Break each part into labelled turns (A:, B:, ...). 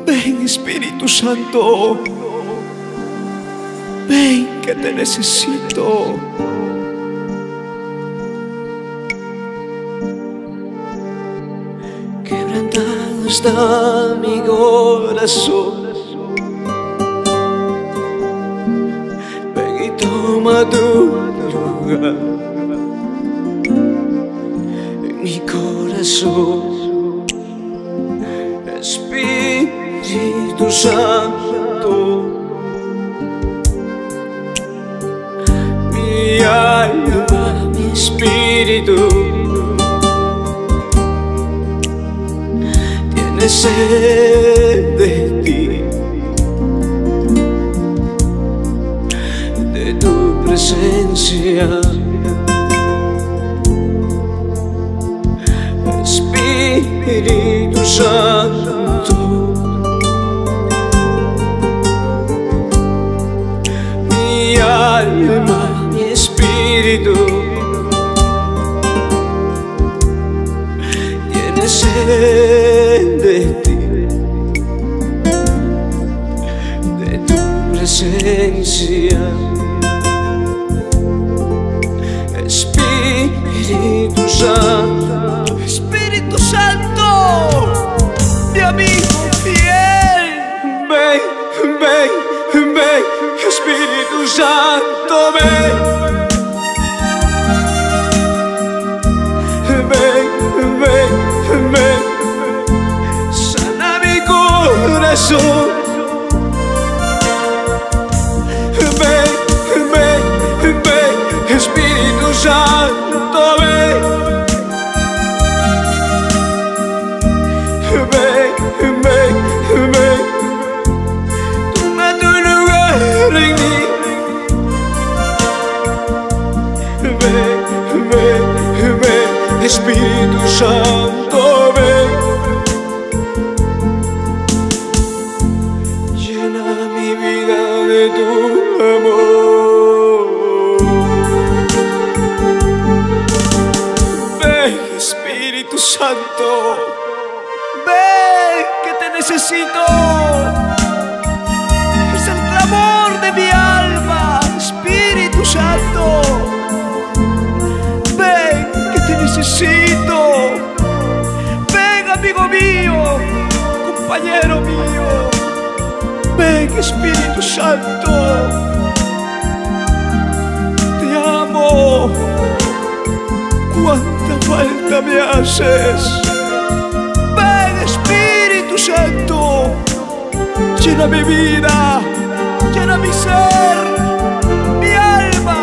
A: Ven, Espíritu Santo, ven que te necesito. Quebrantado está mi corazón, ven y toma tu lugar en mi corazón. Espíritu Santo, mi alma, mi espíritu tiene sed de ti, de tu presencia. Espíritu Santo, mi alma, mi espíritu tiene sed de ti, de tu presencia. Espíritu Santo, Espíritu Santo, mi amigo fiel, ven, ven, ven, Espíritu Santo, ven. Ven, ven, ven, sana mi corazón. Ven, ven, ven, Espíritu Santo, ven. Ven, ven, ven, toma tu lugar en mí. Ven, ven, ven, Espíritu Santo, ven. Llena mi vida de tu amor. Ven, Espíritu Santo, ven que te necesito. Es el clamor de mi alma, Espíritu Santo. Ven que te necesito. Ven, amigo mío, compañero mío. Ven, Espíritu Santo. Te amo. Cuánta falta me haces. Ven, Espíritu Santo, llena mi vida, llena mi ser, mi alma.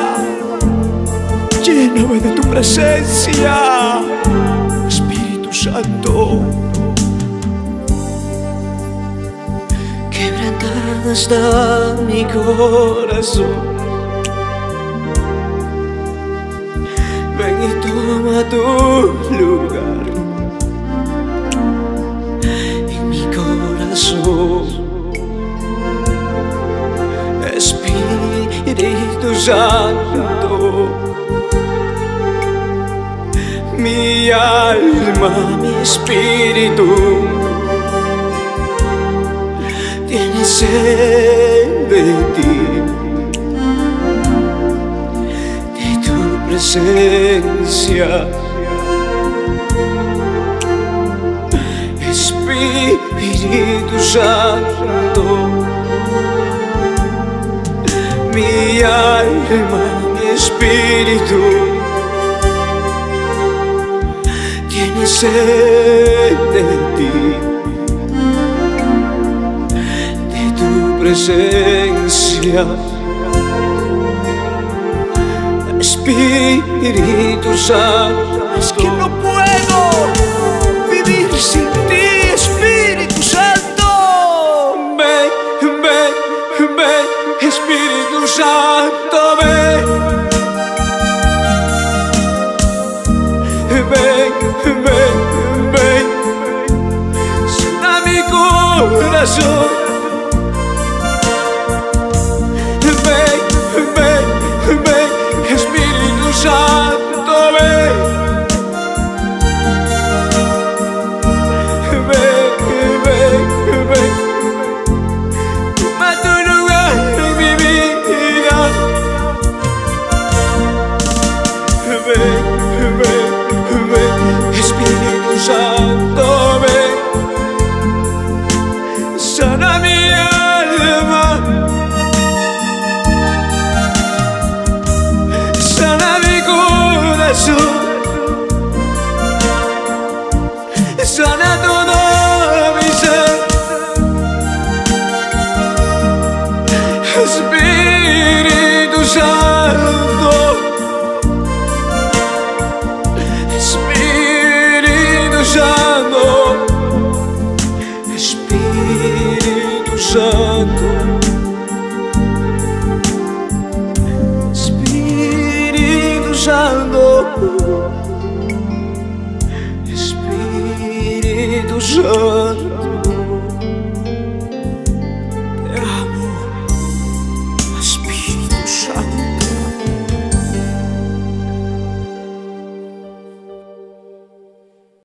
A: Lléname de tu presencia, Espíritu Santo. Quebrantado está mi corazón, ven y toma tu lugar en mi corazón. Espíritu Santo, mi alma, mi espíritu tiene sed de ti, de tu presencia. Espíritu Santo, mi alma, mi espíritu tiene sed de ti, de tu presencia. Espíritu Santo, es que no puedo vivir sin ti, Espíritu Santo. Ven, ven, ven, Espíritu Santo, ven. Ven, ven, ven, sana mi corazón. Espíritu Santo,